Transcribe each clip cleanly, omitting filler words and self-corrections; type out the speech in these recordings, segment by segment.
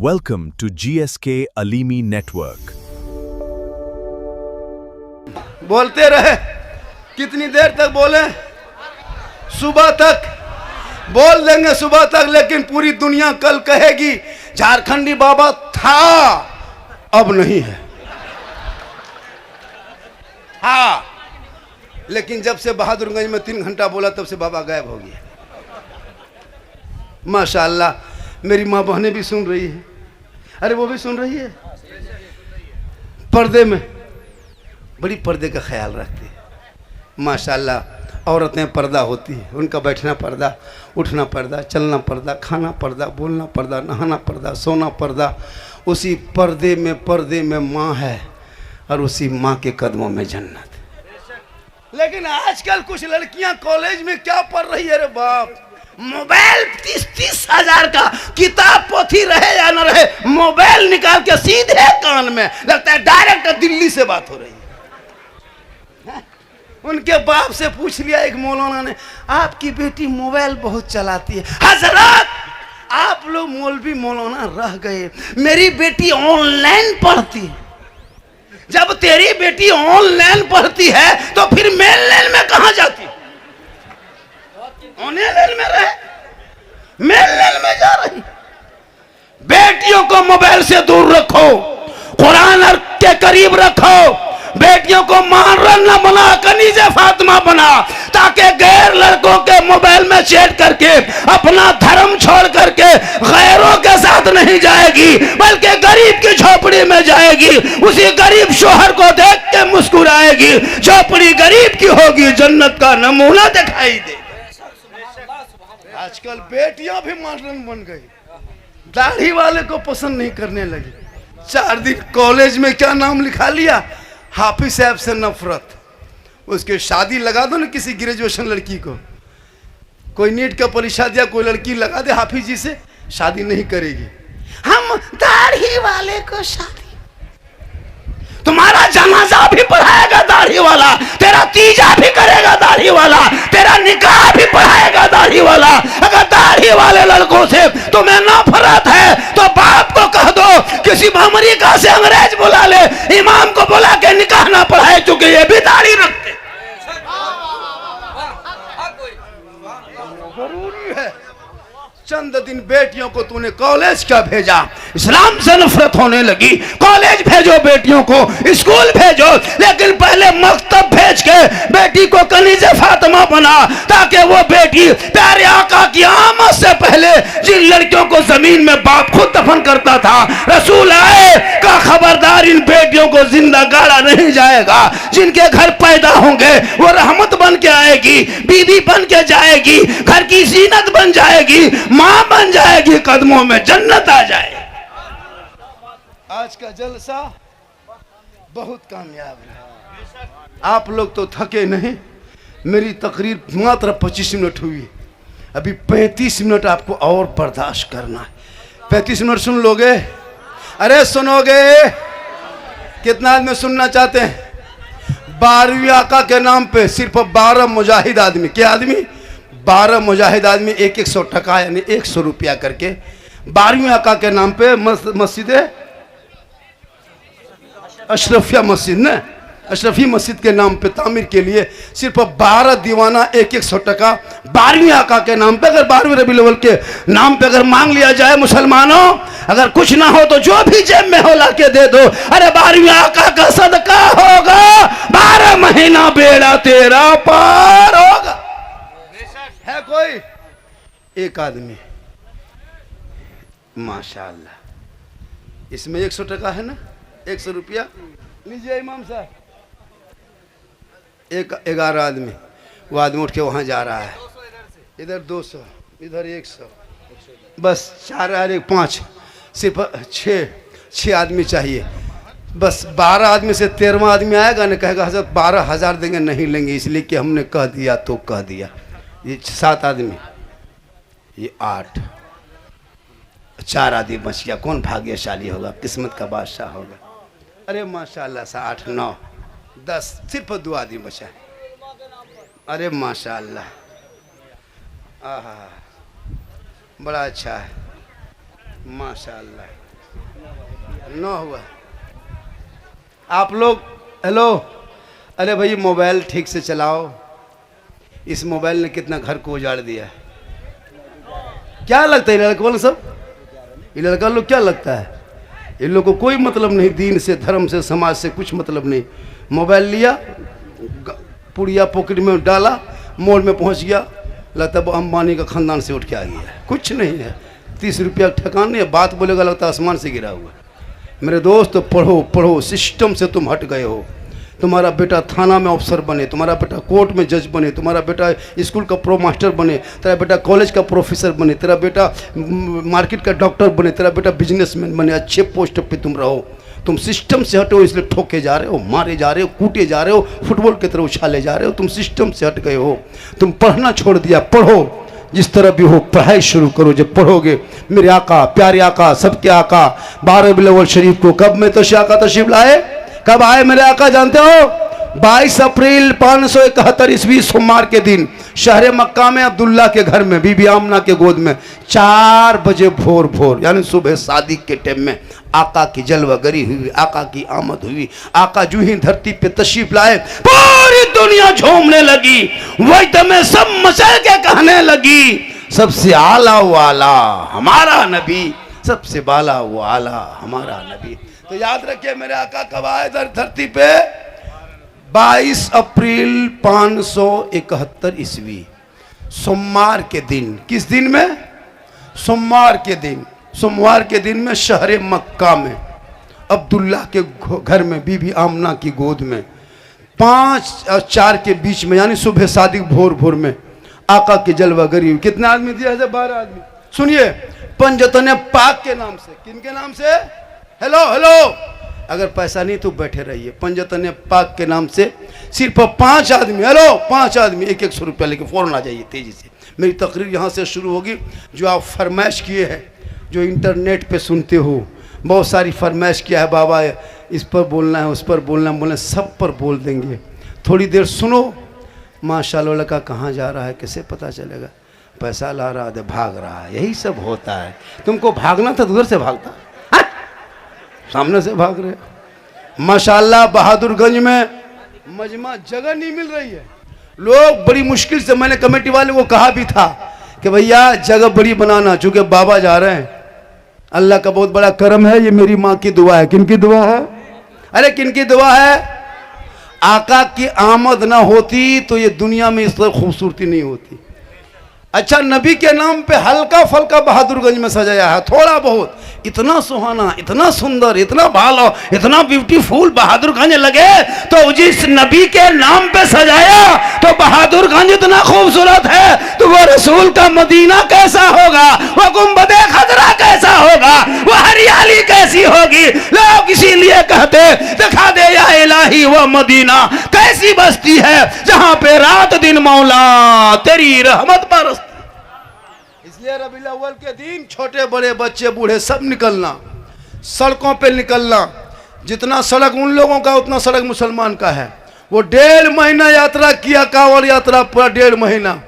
Welcome to GSK Alimi Network. बोलते रहे। कितनी देर तक बोले? सुबह तक बोल देंगे, सुबह तक, लेकिन पूरी दुनिया कल कहेगी झारखंडी बाबा था, अब नहीं है। हाँ, लेकिन जब से बहादुरगंज में 3 घंटा बोला तब से बाबा गायब हो गया। माशाअल्लाह, मेरी माँ बहनें भी सुन रही है। अरे वो भी सुन रही है। पर्दे में बड़ी पर्दे का ख्याल रखती है। माशाअल्लाह, औरतें पर्दा होती है, उनका बैठना पर्दा, उठना पर्दा, चलना पर्दा, खाना पर्दा, बोलना पर्दा, नहाना पर्दा, सोना पर्दा। उसी पर्दे में माँ है और उसी माँ के कदमों में जन्नत। लेकिन आजकल कुछ लड़कियां कॉलेज में क्या पढ़ रही है? रे बाप, मोबाइल 30-30 हजार का, किताब पोथी रहे या न रहे, मोबाइल निकाल के सीधे कान में, लगता है डायरेक्ट दिल्ली से बात हो रही है। उनके बाप से पूछ लिया एक मौलाना ने, आपकी बेटी मोबाइल बहुत चलाती है। हजरत, आप लोग मौलवी मौलाना रह गए, मेरी बेटी ऑनलाइन पढ़ती है। जब तेरी बेटी ऑनलाइन पढ़ती है तो फिर मेन लाइन में कहां जाती है? ऑनलाइन में रहे, मेन लाइन में जा रही। बेटियों को मोबाइल से दूर रखो, कुरान के करीब रखो। बेटियों को मारन न बना, कनीज़े फातिमा बना, ताकि गैर लड़कों के मोबाइल में चैट करके अपना धर्म छोड़ करके गैरों के साथ नहीं जाएगी, बल्कि गरीब की झोपड़ी में जाएगी। उसी गरीब शोहर को देख के मुस्कुराएगी। झोपड़ी गरीब की होगी, जन्नत का नमूना दिखाई दे। आजकल बेटियां भी मॉडर्न बन गई, दाढ़ी वाले को पसंद नहीं करने लगी। 4 दिन कॉलेज में क्या नाम लिखा लिया? हाफिज साहब से नफरत। उसके शादी लगा दो ना किसी ग्रेजुएशन लड़की को, कोई नीट का परीक्षा दिया, कोई लड़की लगा दे हाफिज जी से, शादी नहीं करेगी। हम दाढ़ी वाले को शादी, तुम्हारा जनाजा भी पढ़ाएगा दाढ़ी वाला, तेरा तीजा भी करेगा दाढ़ी वाला, तेरा निकाह भी पढ़ाएगा दाढ़ी वाला। अगर दाढ़ी वाले लड़कों से तुम्हें नफरत है तो बाप को कह दो किसी अमेरिका से अंग्रेज बुला ले, इमाम को बुला के निकाह ना पढ़ाए, क्योंकि ये भी दाढ़ी रखते। जरूरी है। चंद दिन बेटियों को तूने कॉलेज क्या भेजा, इस्लाम से नफरत होने लगी। कॉलेज भेजो बेटियों को, स्कूल भेजो, लेकिन पहले मकतब भेज के बेटी को कनीज़े फातिमा बना, ताकि वो बेटी प्यारे आका की आमद से पहले जिन लड़कियों को जमीन में बाप खुद दफन करता था, रसूल आए का खबरदार, इन बेटियों को जिंदा गाड़ा नहीं जाएगा। जिनके घर पैदा होंगे वो रहमत बन के आएगी, बीवी बन के जाएगी, घर की जीनत बन जाएगी, मां बन जाएगी, कदमों में जन्नत आ जाए। आज का जलसा बहुत कामयाब रहा। आप लोग तो थके नहीं। मेरी तकरीर मात्र 25 मिनट हुई, अभी 35 मिनट आपको और बर्दाश्त करना है। 35 मिनट सुन लोगे? अरे सुनोगे? कितना आदमी सुनना चाहते हैं? 12वीं आका के नाम पे सिर्फ 12 मुजाहिद आदमी, क्या आदमी? 12 मुजाहिद आदमी 100 टका यानी 100 रुपया करके 12वीं आका के नाम पे मस्जिद अशरफिया मस्जिद न, अशरफी मस्जिद के नाम पे तामीर के लिए सिर्फ 12 दीवाना 100 टका 12वीं आका के नाम पे, अगर 12वीं रबीउल अव्वल के नाम पे अगर मांग लिया जाए मुसलमानों, अगर कुछ ना हो तो जो भी जेब में हो ला के दे दो। अरे 12वीं आका का सदका होगा, 12 महीना बेड़ा तेरा पार होगा। है कोई एक आदमी? माशाअल्लाह, इसमें 100 टका है ना, 100 रुपया लीजिए इमाम साहब। 11 आदमी, वो आदमी उठ के वहां जा रहा है, इधर 200, इधर 100, बस 4 और 5, सिर्फ 6 आदमी चाहिए। बस 12 आदमी से 13वां आदमी आएगा ना, कहेगा हज़रत 12,000 देंगे, नहीं लेंगे, इसलिए कि हमने कह दिया तो कह दिया। ये 7 आदमी, ये 8, 4 आदमी बच गया। कौन भाग्यशाली होगा, किस्मत का बादशाह होगा। अरे माशाअल्लाह से 8, 9, 10, सिर्फ 2 आदमी बचा। अरे माशाअल्लाह, आहा, बड़ा अच्छा है माशाअल्लाह। ना हुआ। आप लोग हेलो, अरे भाई मोबाइल ठीक से चलाओ। इस मोबाइल ने कितना घर को उजाड़ दिया है। क्या लगता है लड़का वाले सब, ये लड़का लोग क्या लगता है, इन लोग को कोई मतलब नहीं, दीन से, धर्म से, समाज से कुछ मतलब नहीं। मोबाइल लिया, पुड़िया पॉकेट में डाला, मोड़ में पहुंच गया, लगता है अंबानी का खानदान से उठ के आ गया है। कुछ नहीं है, 30 रुपया ठकान नहीं है, बात बोलेगा लगता है आसमान से गिरा हुआ। मेरे दोस्त पढ़ो पढ़ो, सिस्टम से तुम हट गए हो। तुम्हारा बेटा थाना में अफसर बने, तुम्हारा बेटा कोर्ट में जज बने, तुम्हारा बेटा स्कूल का प्रो मास्टर बने, तेरा बेटा कॉलेज का प्रोफेसर बने, तेरा बेटा मार्केट का डॉक्टर बने, तेरा बेटा बिजनेसमैन बने, अच्छे पोस्ट पे तुम रहो। तुम सिस्टम से हटे हो, इसलिए ठोके जा रहे हो, मारे जा रहे हो, कूटे जा रहे हो, फुटबॉल की तरह उछाले जा रहे हो। तुम सिस्टम से हट गए हो, तुम पढ़ना छोड़ दिया। पढ़ो, जिस तरह भी हो पढ़ाई शुरू करो। जब पढ़ोगे, मेरे आका, प्यारे आका, सबके आका 12 रबीउल अव्वल शरीफ को कब में तो आका तशरीफ लाए, कब आए मेरे आका जानते हो? 22 अप्रैल 571 ईस्वी सोमवार के दिन शहर मक्का में अब्दुल्ला के घर में बीबी आमना के गोद में 4 बजे भोर यानी सुबह सादिक के टाइम में आका की जलवागरी हुई, आका की आमद हुई। आका जो ही धरती पे तशरीफ लाए, पूरी दुनिया झूमने लगी, वही में सब मचल के कहने लगी, सबसे आला वाला हमारा नबी, सबसे बाला वाला हमारा नबी। तो याद रखिए मेरे आका कब आए धरती पे? 22 अप्रैल 571 ईस्वी सोमवार के दिन। किस दिन में? सोमवार के दिन। सोमवार के दिन में शहर मक्का में अब्दुल्ला के घर में बीबी आमना की गोद में 5 और 4 के बीच में यानी सुबह सादिक भोर में आका की जलवागरी हुई। कितने आदमी दिया? 12 आदमी। सुनिए, पंजतन पाक के नाम से। किन के नाम से? हेलो हेलो, अगर पैसा नहीं तो बैठे रहिए। पंजतन पाक के नाम से सिर्फ 5 आदमी, हेलो 5 आदमी 100 रुपया लेके फौरन आ जाइए तेजी से। मेरी तकरीर यहाँ से शुरू होगी। जो आप फरमाइश किए हैं, जो इंटरनेट पे सुनते हो, बहुत सारी फरमाइश किया है, बाबा इस पर बोलना है, उस पर बोलना है, सब पर बोल देंगे। थोड़ी देर सुनो। माशाल्लाह, लड़का कहाँ जा रहा है कैसे पता चलेगा? पैसा ला रहा है, भाग रहा है, यही सब होता है। तुमको भागना था, उधर से भागता, सामने से भाग रहे। माशाल्लाह बहादुरगंज में मजमा जगह नहीं मिल रही है। लोग बड़ी मुश्किल से, मैंने कमेटी वाले को कहा भी था कि भैया जगह बड़ी बनाना, चूंकि बाबा जा रहे हैं। अल्लाह का बहुत बड़ा करम है, ये मेरी माँ की दुआ है। किन की दुआ है? अरे किन की दुआ है? आका की आमद ना होती तो ये दुनिया में इस तरह खूबसूरती नहीं होती। अच्छा, नबी के नाम पे हल्का फल्का बहादुरगंज में सजाया है, थोड़ा बहुत। इतना सुहाना, इतना सुंदर, इतना भालो, इतना ब्यूटीफुल बहादुरगंज लगे तो जिस नबी के नाम पे सजाया तो बहादुरगंज इतना खूबसूरत है तो वो रसूल का मदीना कैसा होगा, वो गुंबदे खजरा कैसा होगा, वो हरियाली कैसी होगी। लोग इसीलिए कहते, दिखा दे या इलाही वो मदीना कैसी बस्ती है जहां पे रात दिन मौला तेरी रहमत बरसती। इसलिए रबीउल अव्वल के दिन छोटे बड़े बच्चे बूढ़े सब निकलना, सड़कों पे निकलना। जितना सड़क उन लोगों का उतना सड़क मुसलमान का है। वो 1.5 महीना यात्रा किया, कांवड़ यात्रा पूरा 1.5 महीना,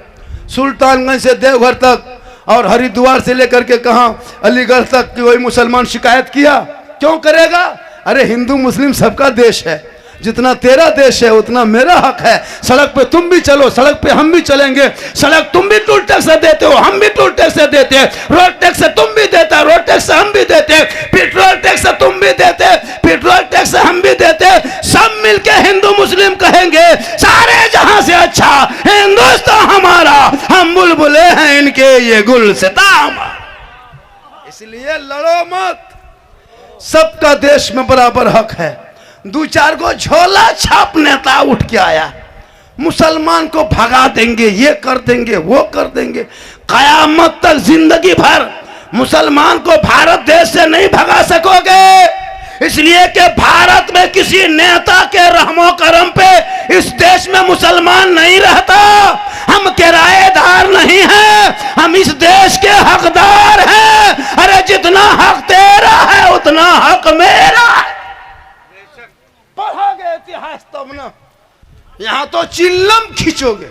सुल्तानगंज से देवघर तक और हरिद्वार से लेकर के कहां अलीगढ़ तक। कोई मुसलमान शिकायत किया? क्यों करेगा? अरे हिंदू मुस्लिम सबका देश है, जितना तेरा देश है उतना मेरा हक है। सड़क पे तुम भी चलो, सड़क पे हम भी चलेंगे। सड़क तुम भी टोल टैक्स देते हो, हम भी टोल टैक्स देते हैं। रोड टैक्स तुम भी देते हो, रोड टैक्स हम भी देते हैं। पेट्रोल टैक्स तुम भी देते, पेट्रोल टैक्स हम भी देते। सब मिलके हिंदू मुस्लिम कहेंगे सारे जहां से अच्छा हिंदुस्तान हमारा, हम बुलबुले हैं इनके ये गुलसिता। इसलिए लड़ो मत, सबका देश में बराबर हक है। 2-4 को झोला छाप नेता उठ के आया, मुसलमान को भगा देंगे, ये कर देंगे, वो कर देंगे। कयामत तक जिंदगी भर मुसलमान को भारत देश से नहीं भगा सकोगे। इसलिए कि भारत में किसी नेता के रहमो करम पे इस देश में मुसलमान नहीं रहता। हम किराएदार नहीं हैं, हम इस देश के हकदार हैं। अरे जितना हक तेरा है उतना हक मेरा है। पढ़ोगे इतिहास तब ना, यहां तो चिल्लम खींचोगे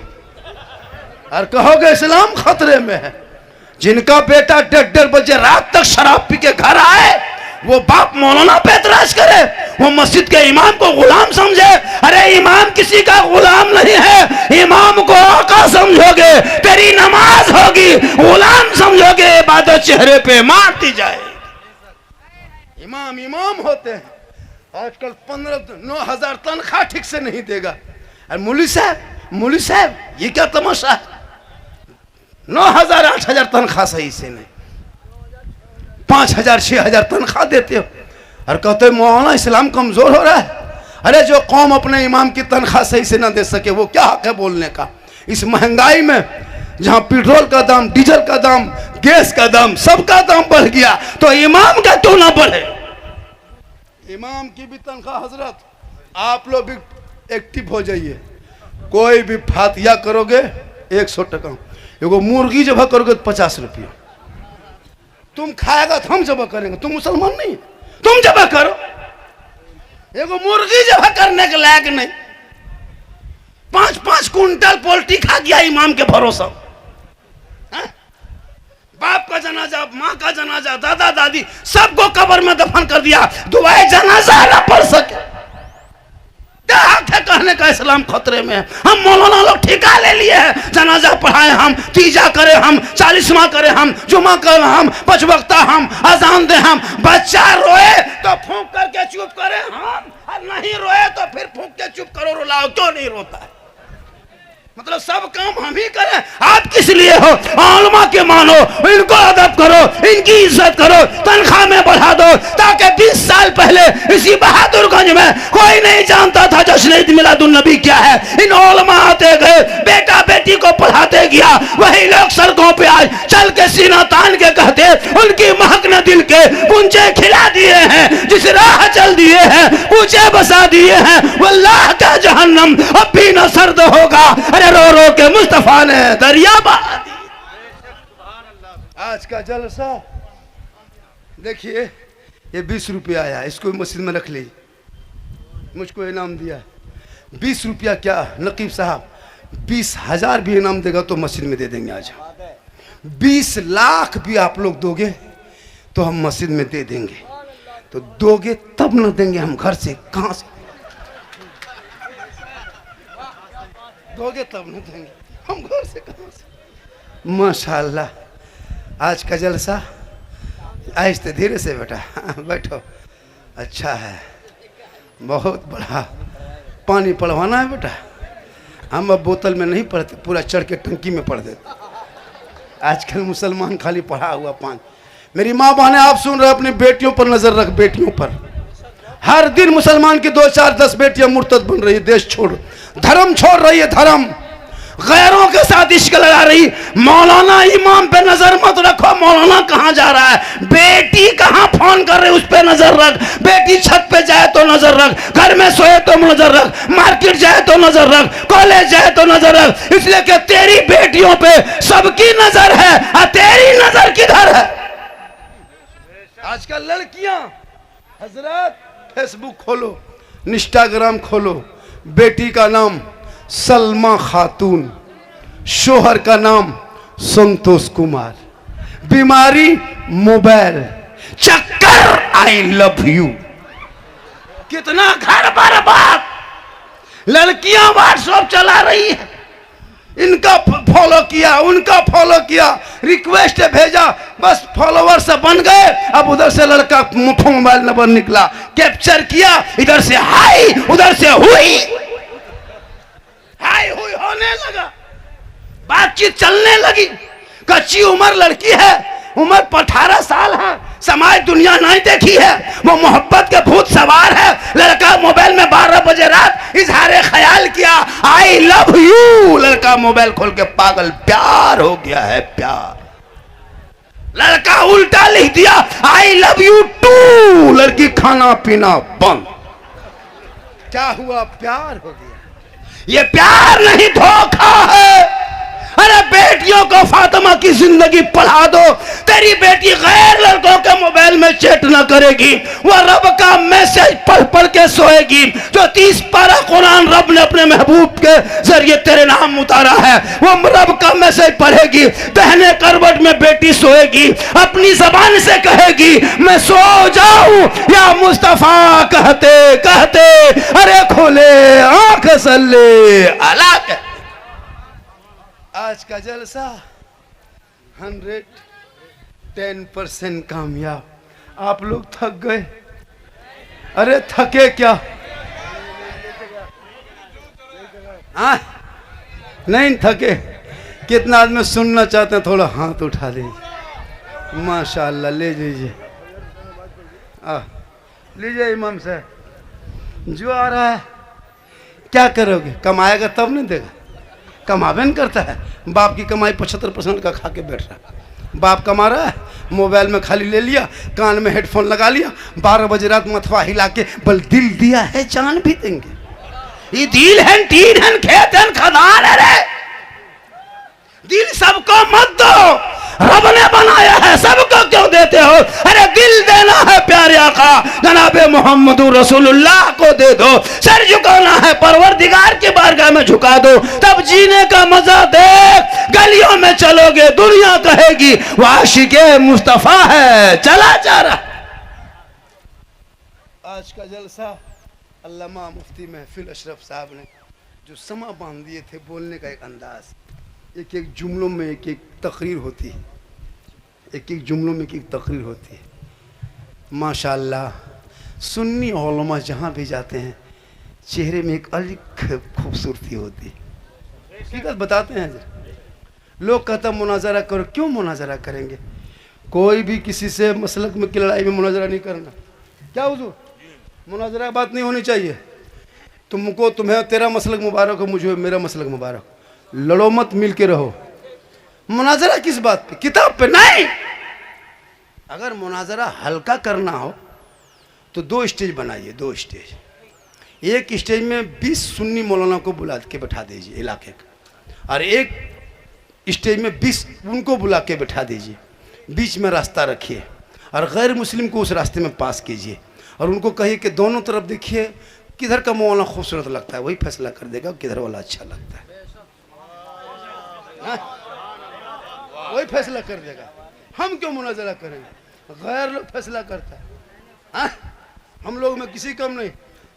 और कहोगे इस्लाम खतरे में है। जिनका बेटा 1:30 बजे रात तक शराब पी के घर आए वो बाप मौलाना पे एतराज करे, वो मस्जिद के इमाम को गुलाम समझे। अरे इमाम किसी का गुलाम नहीं है, इमाम को आका समझोगे तेरी नमाज होगी, गुलाम समझोगे इबादत चेहरे पे मारती जाए। इमाम इमाम होते हैं, आजकल 9,000 तनख्वाह ठीक से नहीं देगा। अरे मौलवी साहब ये क्या तमाशा है, 9,000 8,000 तनख्वाह सही से नहीं, 5,000 6,000 तनख्वाह देते हो और कहते हो मौलाना इस्लाम कमजोर हो रहा है। अरे जो कौम अपने इमाम की तनख्वाह सही से ना दे सके वो क्या हक है बोलने का। इस महंगाई में जहां पेट्रोल का दाम, डीजल का दाम, गैस का दाम, सबका दाम बढ़ गया, तो इमाम का क्यों ना बढ़े। इमाम की भी तनख्वाह हजरत, आप लोग भी एक्टिव हो जाइए। कोई भी फातिया करोगे 100 टका, एगो मुर्गी जब करोगे तो 50 रुपया। तुम खाएगा तो हम जब करेंगे, तुम मुसलमान नहीं, तुम जब करो। एगो मुर्गी जब करने के लायक नहीं, 5-5 कुंटल पोल्ट्री खा गया इमाम के भरोसा। बाप का जनाजा, माँ का जनाजा, दादा दादी सबको कब्र में दफन कर दिया, दुआए जनाजा ना पढ़ सके। क्या हक है कहने का इस्लाम खतरे में है। हम मौलाना लोग ठेका ले लिए हैं, जनाजा पढ़ाए हम, तीजा करे हम, 40वां करे हम, जुमा करे हम, 5 वक्ता हम, अजान दे हम। बच्चा रोए तो फूंक करके चुप करे हम, और नहीं रोए तो फिर फूंक के चुप करो, रुलाओ क्यों नहीं रोता है। मतलब सब काम हम ही करें। आप किस लिए हो, आलमा के मानो, इनको अदब करो, इनकी इज्जत करो, तनख्वाह में बढ़ा दो, ताकि 20 साल पहले इसी बहादुरगंज में कोई नहीं जानता था जश्न ईद मिलादुन नबी क्या है। इन उलमा आते गए, बेटा बेटी को पढ़ाते गया, वही लोग सड़कों पे आज चल के सीना तान के कहते उनकी महक ने दिल के पूंछे खिला दिए हैं, जिस राह चल दिए हैं पूछे बसा दिए हैं, वल्लाह का जहन्नम अब भी न सर्द होगा। अरे रो रो के मुस्तफा ने दरिया बहा दी। आज का जलसा देखिए, ये 20 रुपया आया, इसको मस्जिद में रख ली, मुझको इनाम दिया। 20 रुपया क्या नकीब साहब, 20,000 भी इनाम देगा तो मस्जिद में दे देंगे। आज 20 लाख भी आप लोग दोगे तो हम मस्जिद में दे देंगे। तो दोगे तब न देंगे हम, घर से कहां से दोगे तब न देंगे हम, घर से कहां से। माशाल्लाह आज का जलसा, आहिस्ते धीरे से बेटा बैठो, अच्छा है, बहुत बड़ा। पानी पढ़वाना है बेटा, हम अब बोतल में नहीं पढ़ते, पूरा चढ़ के टंकी में पढ़ देते। आजकल मुसलमान खाली पढ़ा हुआ पानी। मेरी माँ बहने आप सुन रहे, अपनी बेटियों पर नजर रख, बेटियों पर। हर दिन मुसलमान की 2 4 10 बेटियां मुर्तद बन रही है, देश छोड़, धर्म छोड़ रही है, धर्म गैरों के साथ इश्क लगा रही। मौलाना इमाम पे नजर मत रखो, मौलाना कहां जा रहा है, बेटी कहां फोन कर रही है उस पे नजर रख। बेटी छत पे जाए तो नजर रख, घर में सोए तो नजर रख, मार्केट जाए तो नजर रख, कॉलेज जाए तो नजर रख, इसलिए कि तेरी बेटियों पे सबकी नजर है और तेरी नजर किधर है। आजकल लड़कियां हजरत फेसबुक खोलो, इंस्टाग्राम खोलो, बेटी का नाम सलमा खातून, शोहर का नाम संतोष कुमार, बीमारी मोबाइल, चक्कर आई लव यू। कितना घर बर्बाद। लड़कियां व्हाट्सएप चला रही है, इनका फॉलो किया, उनका फॉलो किया, रिक्वेस्ट भेजा, बस फॉलोवर से बन गए। अब उधर से लड़का मोबाइल नंबर निकला, कैप्चर किया, इधर से हाई, उधर से हुई, हाई हुई होने लगा, बातचीत चलने लगी। कच्ची उम्र लड़की है, उम्र 18 साल है, समाज दुनिया नहीं देखी है, वो मोहब्बत के भूत सवार है। लड़का मोबाइल में 12 बजे रात इजहार ख्याल किया, आई लव यू। लड़का मोबाइल खोल के पागल, प्यार हो गया है, प्यार। लड़का उल्टा लिख दिया, आई लव यू टू। लड़की खाना पीना बंद। क्या हुआ, प्यार हो गया। ये प्यार नहीं, धोखा है। अरे बेटियों को फातिमा की जिंदगी पढ़ा दो। तेरी बेटी गैर लड़कों के मोबाइल में में चैट ना करेगी, वो रब का मैसेज पढ़ पढ़ के सोएगी। जो 30 पारा कुरान रब ने अपने महबूब के जरिए तेरे नाम उतारा है, वो रब का मैसेज पढ़ेगी। दहने करवट में बेटी सोएगी, अपनी जबान से कहेगी मैं सो जाऊं या मुस्तफा कहते कहते अरे खोले आंख सल्ले अला। आज का जलसा 110% कामयाब। आप लोग थक गए? अरे थके क्या? हाँ नहीं थके? कितना आदमी सुनना चाहते हैं? थोड़ा हाथ उठा दीजिए। माशाअल्लाह, ले लीजिए, लीजिए इमाम साहब। जो आ रहा है क्या करोगे? कमाएगा तब नहीं देगा? कमावे नहीं करता है। बाप की कमाई 75% का खा के बैठ रहा है। बाप कमा रहा है, मोबाइल में खाली ले लिया, कान में हेडफोन लगा लिया, 12 बजे रात मथवा हिला के बल दिल दिया है जान भी देंगे। ये दिल है, टीन है, खेत है, खदान है रे। दिल सबको मत दो, रब ने बनाया है, सबको क्यों देते हो? अरे दिल देना है प्यारे आका जनाबे मोहम्मद रसूलुल्लाह को दे दो। सर झुकाना है परवरदिगार की बारगाह में झुका दो, तब जीने का मजा देख। गलियों में चलोगे दुनिया कहेगी वो आशिके मुस्तफा है, चला जा रहा। आज का जलसा अल्लामा मुफ्ती महफिल अशरफ साहब ने जो समा बांध दिए थे, बोलने का एक अंदाज, एक एक जुमलों में एक एक तकरीर होती है, एक एक जुमलों में एक एक तकरीर होती है। माशाअल्लाह, सुन्नी उलमा जहाँ भी जाते हैं चेहरे में एक अलग खूबसूरती होती है। हकीकत बताते हैं। लोग कहता मुनाजरा करो, क्यों मुनाजरा करेंगे? कोई भी किसी से मसलक में की लड़ाई में मुनाजरा नहीं करना। क्या हुजूर? मुनाजरा बात नहीं होनी चाहिए। तुमको तुम्हें तेरा मसलक मुबारक हो, मुझे मेरा मसलक मुबारक। लड़ो मत, मिल के रहो। मुनाजरा किस बात पे? किताब पे नहीं। अगर मुनाजरा हल्का करना हो तो 2 स्टेज बनाइए, 2 स्टेज। एक स्टेज में 20 सुन्नी मौलाना को बुला के बैठा दीजिए इलाके का, और एक स्टेज में 20 उनको बुला के बैठा दीजिए। बीच में रास्ता रखिए और गैर मुस्लिम को उस रास्ते में पास कीजिए और उनको कहिए कि दोनों तरफ देखिए किधर का मौलाना खूबसूरत लगता है, वही फैसला कर देगा किधर वाला अच्छा लगता है। वही फैसला कर देगा। हम क्यों मुनाजरा करेंगे? गैर लोग फैसला करता है। हम लोग में किसी कम नहीं।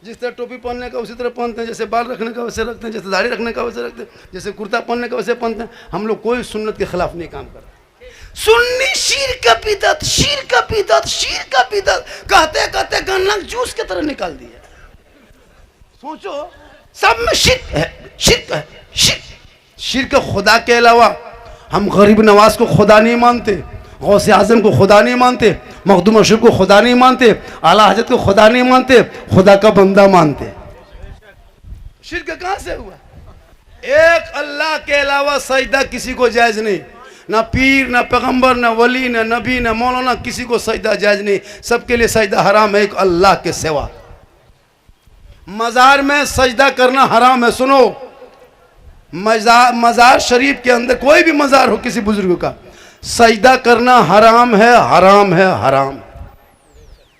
जिस तरह टोपी पहनने का उसी तरह पहनते हैं, जैसे बाल रखने का वैसे रखते हैं, जैसे दाढ़ी रखने का वैसे रखते हैं, जैसे कुर्ता पहनने का वैसे पहनते हैं। हम लोग कोई सुन्नत के खिलाफ नहीं काम करते। सुन्नी शीर का बिदअत, शीर का बिदअत, शीर का बिदअत कहते कहते गन्ना जूस की तरह निकाल दिया। सोचो, सब में शिर्क है, शिर्क है, शिर्क। शिर्क खुदा के अलावा हम गरीब नवाज को खुदा नहीं मानते, गौसे आजम को खुदा नहीं मानते, मखदूम अशरफ को खुदा नहीं मानते, आला हजरत को खुदा नहीं मानते, खुदा का बंदा मानते। शिर्क कहां से हुआ? एक अल्लाह के अलावा सजदा किसी को जायज नहीं। ना पीर, ना पैगंबर, ना वली, ना नबी, ना मौलाना, किसी को सजदा जायज नहीं। सबके लिए सजदा हराम है एक अल्लाह के सिवा। मजार में सजदा करना हराम है। सुनो, मजार शरीफ के अंदर कोई भी मजार हो किसी बुजुर्ग का, सजदा करना हराम है, हराम है, हराम।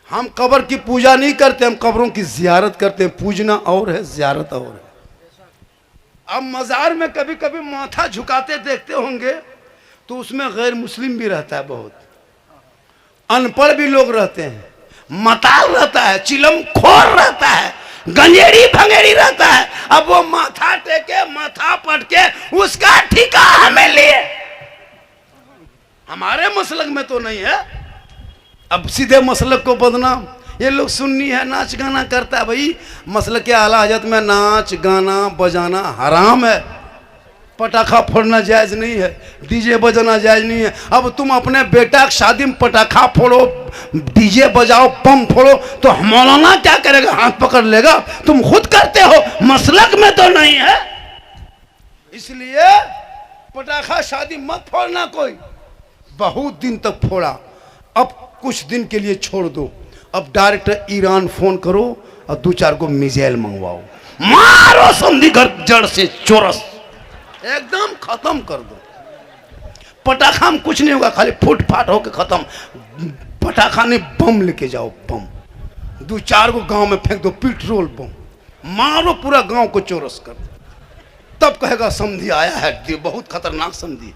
हम कब्र की पूजा नहीं करते, हम कब्रों की जियारत करते हैं। पूजना और है, जियारत और है। अब मजार में कभी कभी माथा झुकाते देखते होंगे तो उसमें गैर मुस्लिम भी रहता है, बहुत अनपढ़ भी लोग रहते हैं, मताल रहता है, चिलम खोर रहता है, गंजेड़ी भंगेड़ी रहता है। अब वो माथा टेके, माथा पटके, उसका ठिका हमें लिए। हमारे मसलक में तो नहीं है। अब सीधे मसलक को बदनाम। ये लोग सुन्नी है, नाच गाना करता है। भाई मसलक के आला हजरत में नाच गाना बजाना हराम है। पटाखा फोड़ना जायज नहीं है, डीजे बजाना जायज नहीं है। अब तुम अपने बेटा की शादी में पटाखा फोड़ो, डीजे बजाओ, बम फोड़ो, तो मौलाना क्या करेगा? हाथ पकड़ लेगा। तुम खुद करते हो, मसलक में तो नहीं है। इसलिए पटाखा शादी मत फोड़ना। कोई बहुत दिन तक फोड़ा, अब कुछ दिन के लिए छोड़ दो। अब डायरेक्ट ईरान फोन करो और 2-4 को मिसाइल मंगवाओ, मारो संधि घर जड़ से चोरस, एकदम खत्म कर दो। पटाखा में कुछ नहीं होगा, खाली फूट फाट होकर खत्म। पटाखा नहीं, बम लेके जाओ, बम 2-4 को गांव में फेंक दो, पेट्रोल बम मारो, पूरा गांव को चौरस कर दो, तब कहेगा समधी आया है। ये बहुत खतरनाक समधी।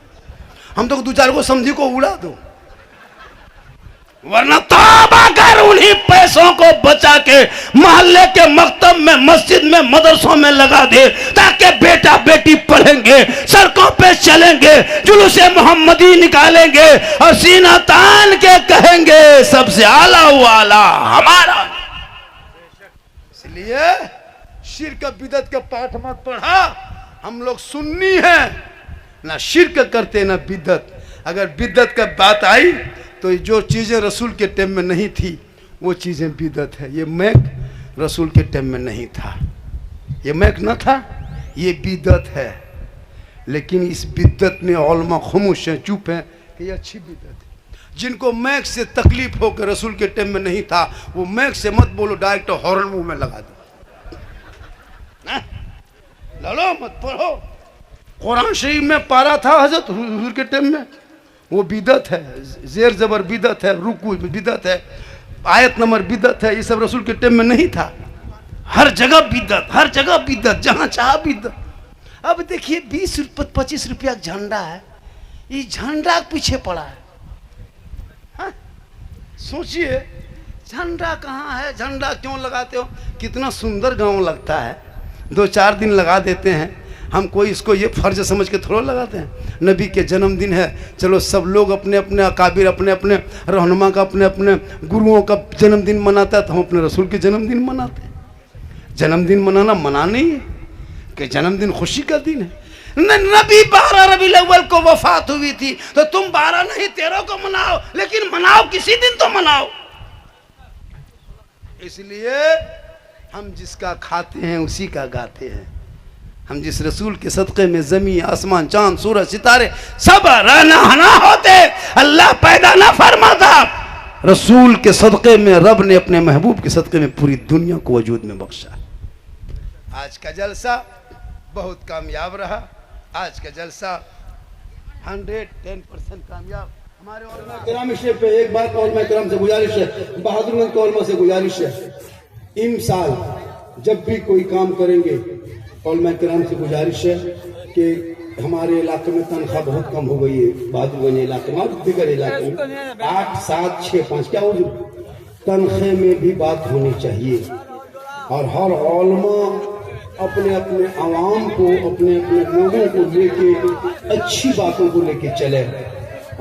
हम तो 2-4 को समधी को उड़ा दो, वरना तौबा कर, उन्हीं पैसों को बचा के मोहल्ले के मकतब में, मस्जिद में, मदरसों में लगा दे, ताकि बेटा बेटी पढ़ेंगे, सड़कों पे चलेंगे, जुलूसे मोहम्मदी निकालेंगे और सीना तान के कहेंगे सबसे आला वाला हमारा। इसलिए शिर्क बिदत के पाठ मत पढ़ा। हम लोग सुन्नी हैं, ना शिर्क करते ना बिदत। अगर बिदत का बात आई तो जो चीज़ें रसूल के टाइम में नहीं थी वो चीज़ें बिदत है। ये मैक रसूल के टाइम में नहीं था, ये मैक न था, ये बिदत है। लेकिन इस बिदत में उलमा खामोश हैं, चुप हैं कि ये अच्छी बिदत है। जिनको मैक से तकलीफ हो के रसूल के टाइम में नहीं था, वो मैक से मत बोलो, डायरेक्ट हॉर्न मुंह में लगा दो, लड़ो मत पढ़ो। कुरान शरीफ में पारा था हजरत हुजूर के टाइम में, वो बिदत है, जेर जबर बिदत है, रुकू बिदत है, आयत नंबर बिदत है, ये सब रसूल के टाइम में नहीं था। हर जगह बिदत, हर जगह बिदत, जहां चाह बिदत। अब देखिए 20-25 रुपया झंडा है, ये झंडा पीछे पड़ा है। हाँ? सोचिए झंडा कहाँ है, झंडा क्यों लगाते हो? कितना सुंदर गांव लगता है, 2-4 दिन लगा देते हैं। हम कोई इसको ये फर्ज समझ के थोड़ा लगाते हैं। नबी के जन्मदिन है, चलो सब लोग अपने अपने अकाबिर, अपने अपने रहनुमा का, अपने अपने गुरुओं का जन्मदिन मनाता है, तो हम अपने रसूल के जन्मदिन मनाते हैं। जन्मदिन मनाना मना नहीं है कि जन्मदिन खुशी का दिन है। नबी 12 रबीउल अव्वल को वफात हुई थी, तो तुम 12 नहीं 13 को मनाओ, लेकिन मनाओ किसी दिन तो मनाओ। इसलिए हम जिसका खाते हैं उसी का गाते हैं। हम जिस रसूल के सदक़े में ज़मीन, आसमान, चांद, सूरज, सितारे सब रहना हना होते, अल्लाह पैदा ना फरमाता, रसूल के सदक़े में रब ने अपने महबूब के सदक़े में पूरी दुनिया को वजूद में बख्शा। आज का जलसा बहुत कामयाब रहा। आज का जलसा 110% कामयाब। हमारे पे एक बात और मैं करम से गुजारिश है, बहादुरगंज के उलमा से गुजारिश है, इन साल जब भी कोई काम करेंगे, और मैं कराम से गुजारिश है कि हमारे इलाके में तनख्वाह बहुत कम हो गई है, बहादुरगंज इलाके में, दिगर इलाके में 8, 7, 6, 5 क्या हो, तनख्वाह में भी बात होनी चाहिए। और हर उलमा अपने अपने आवाम को, अपने अपने लोगों को लेके अच्छी बातों को लेके चले।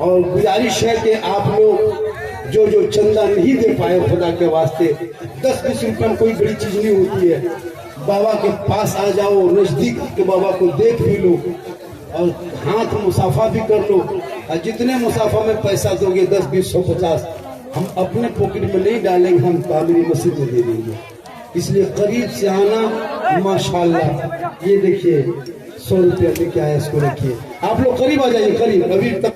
और गुजारिश है कि आप लोग जो जो चंदा नहीं दे पाए, खुदा के वास्ते 10-20 रुपये में कोई बड़ी चीज नहीं होती है। बाबा के पास आ जाओ, नजदीक के बाबा को देख भी लो और हाथ मुसाफा भी कर लो। और जितने मुसाफा में पैसा दोगे 10, 20, 100, 50, हम अपने पॉकेट में नहीं डालेंगे, हम तामीरी मस्जिद में दे देंगे। इसलिए करीब से आना, माशाल्लाह। ये देखिए 100 रुपया लेके आया, इसको रखिए। आप लोग करीब आ जाइए, करीब अभी तक